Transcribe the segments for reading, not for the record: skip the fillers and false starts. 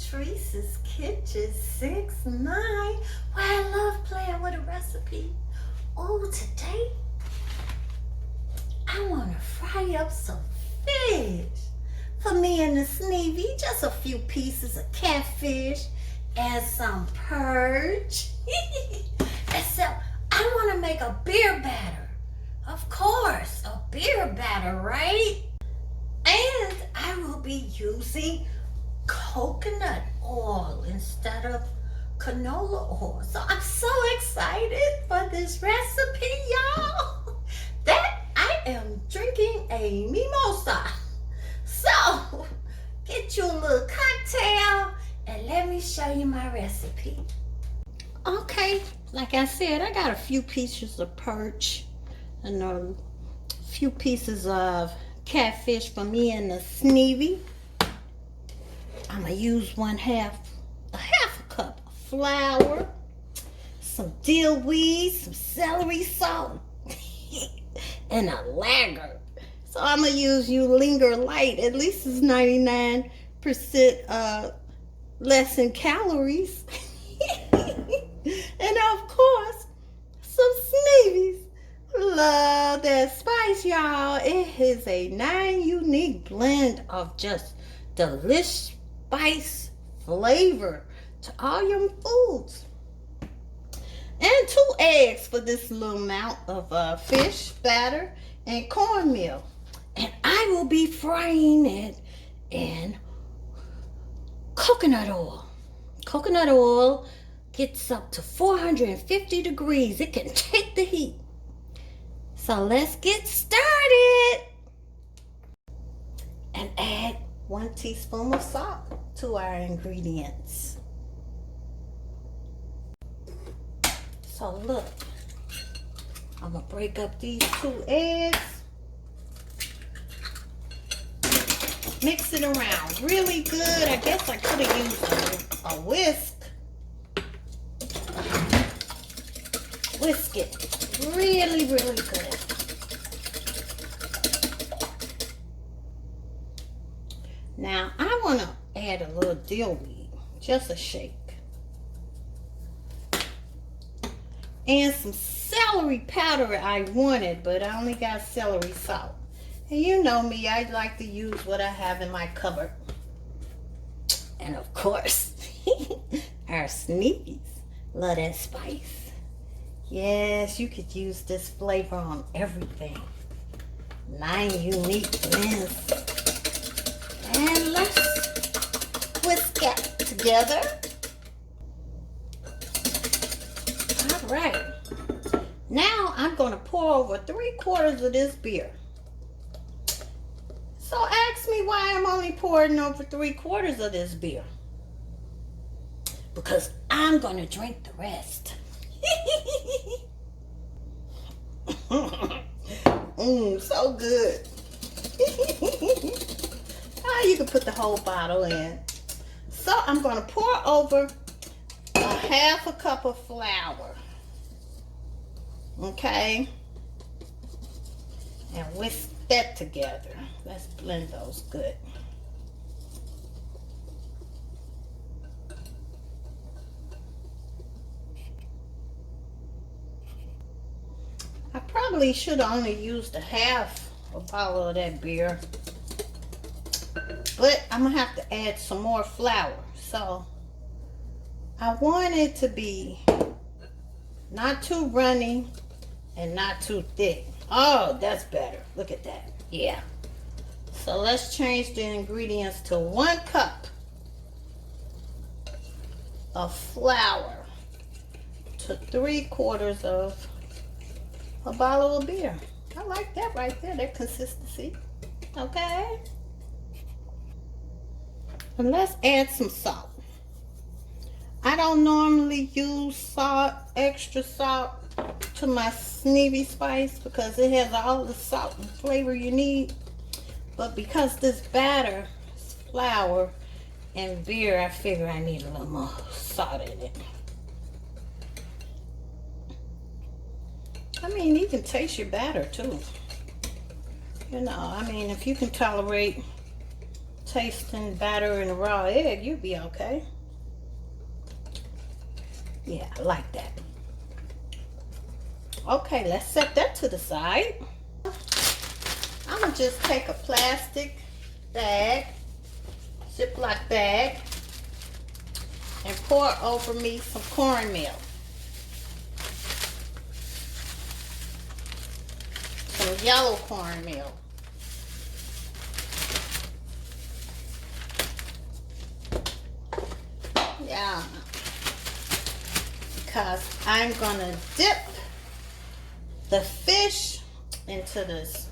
Teresa's Kitchen 6-9, where I love playing with a recipe. Oh, today I want to fry up some fish. For me and the Sneevy, just a few pieces of catfish and some perch. Except I want to make a beer batter. Of course, a beer batter, right? And I will be using coconut oil instead of canola oil. So I'm so excited for this recipe, y'all, that I am drinking a mimosa. So get you a little cocktail and let me show you my recipe. Okay, like I said, I got a few pieces of perch and a few pieces of catfish for me and the Sneevy. I'm gonna use a half a cup of flour, some dill weed, some celery salt, and a lager. So I'm gonna use Linger Light. At least it's 99% less in calories. And of course, some Sneevy's Love That Spice, y'all. It is a 9 unique blend of just delicious spice flavor to all your foods. And 2 eggs for this little amount of fish batter and cornmeal. And I will be frying it in coconut oil. Coconut oil gets up to 450 degrees. It can take the heat. So let's get started. And add 1 teaspoon of salt to our ingredients. So look, I'm gonna break up these 2 eggs. Mix it around really good. I guess I could have used a whisk. Whisk it really, really good. Now I want to add a little dill weed, just a shake. And some celery powder I wanted, but I only got celery salt. And you know me, I like to use what I have in my cupboard. And of course, our Sneevy's Love That Spice. Yes, you could use this flavor on everything. 9 unique blends. And let's whisk it together. All right. Now I'm going to pour over 3/4 of this beer. So ask me why I'm only pouring over 3/4 of this beer. Because I'm going to drink the rest. So good. You can put the whole bottle in. So I'm going to pour over a 1/2 cup of flour. Okay? And whisk that together. Let's blend those good. I probably should have only used a 1/2 bottle of that beer. But I'm going to have to add some more flour. So I want it to be not too runny and not too thick. Oh, that's better. Look at that. Yeah. So let's change the ingredients to 1 cup of flour to 3/4 of a bottle of beer. I like that right there, that consistency. Okay. And let's add some salt. I don't normally use salt, extra salt, to my Sneevy Spice because it has all the salt and flavor you need. But because this batter is flour and beer, I figure I need a little more salt in it. I mean, you can taste your batter too. You know, I mean, if you can tolerate tasting batter in a raw egg, you'll be okay. Yeah, I like that. Okay, let's set that to the side. I'm gonna just take a plastic bag, Ziploc bag, and pour over me some cornmeal. Some yellow cornmeal. Yeah. Because I'm gonna dip the fish into this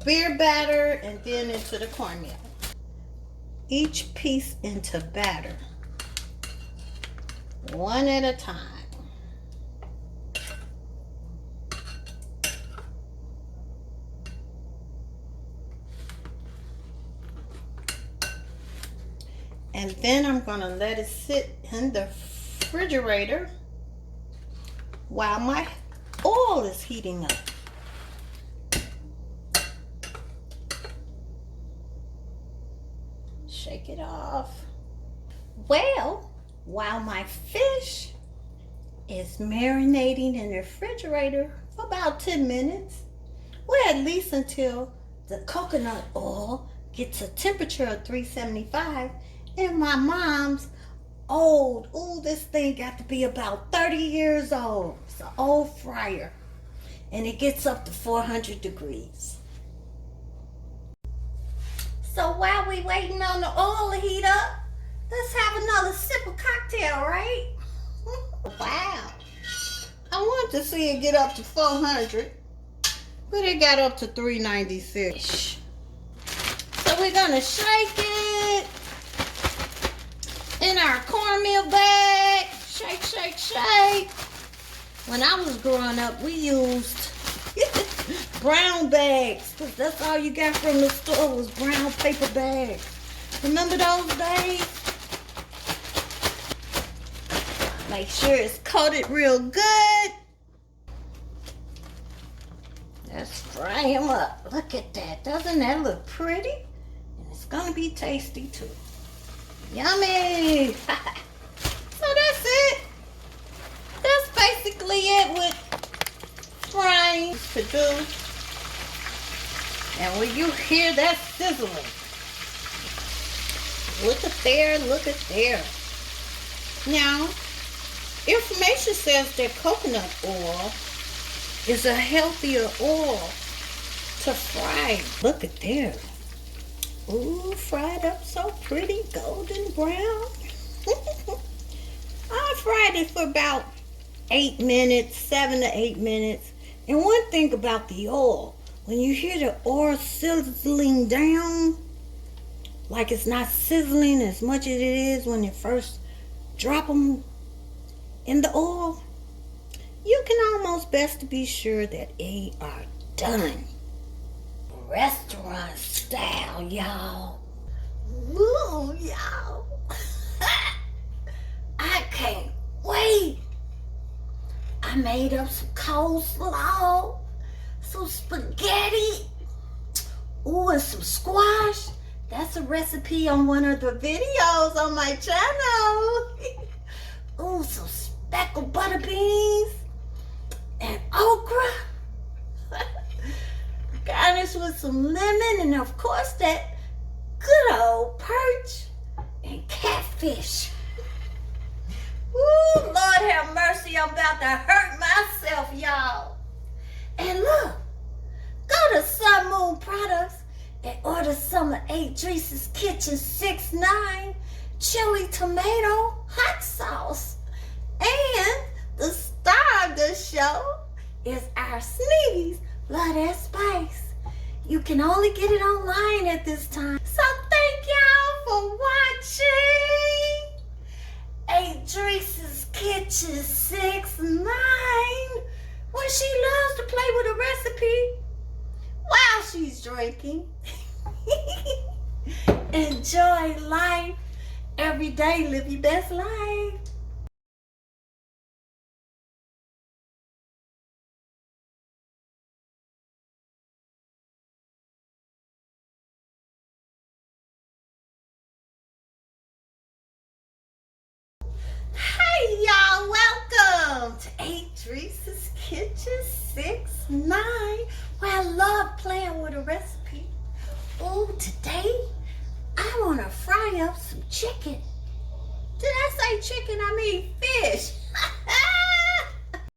beer batter and then into the cornmeal. Each piece into batter, one at a time. And then I'm gonna let it sit in the refrigerator while my oil is heating up. Shake it off. Well, while my fish is marinating in the refrigerator for about 10 minutes, well, at least until the coconut oil gets a temperature of 375 and my mom's old, ooh, this thing got to be about 30 years old. It's an old fryer and it gets up to 400 degrees. So while we waiting on the oil to heat up, let's have another sip of cocktail, right? Wow. I wanted to see it get up to 400, but it got up to 396. So we're gonna shake it in our cornmeal bag. Shake, shake, shake. When I was growing up, we used brown bags, because that's all you got from the store was brown paper bags. Remember those days? Make sure it's coated real good. Let's fry them up. Look at that. Doesn't that look pretty? And it's going to be tasty too. Yummy. So that's it. That's basically it with frying to do. And when you hear that sizzling, look at there, look at there. Now, information says that coconut oil is a healthier oil to fry. Look at there. Ooh, fried up so pretty, golden brown. I fried it for about 8 minutes, 7 to 8 minutes. And one thing about the oil, when you hear the oil sizzling down, like it's not sizzling as much as it is when you first drop them in the oil, you can almost best be sure that they are done. Restaurant style, y'all. Ooh, y'all. I can't wait. I made up some coleslaw, some spaghetti, ooh, and some squash. That's a recipe on one of the videos on my channel. Ooh, some speckled butter beans and okra. Garnish with some lemon and of course that good old perch and catfish. Ooh, Lord have mercy, I'm about to hurt myself, y'all. And look, go to Sun Moon Products and order some of Adrice's Kitchen 6'9" chili tomato hot sauce. And the star of the show is our Sneevy Love That Spice. You can only get it online at this time. So thank y'all for watching Adrice's Kitchen 6'9", where she loves to play with a recipe while she's drinking. Enjoy life every day. Live your best life. Hey y'all, welcome to Adrice's Kitchen 6-9, where I love playing with a recipe. Ooh, today I want to fry up some chicken. Did I say chicken? I mean fish.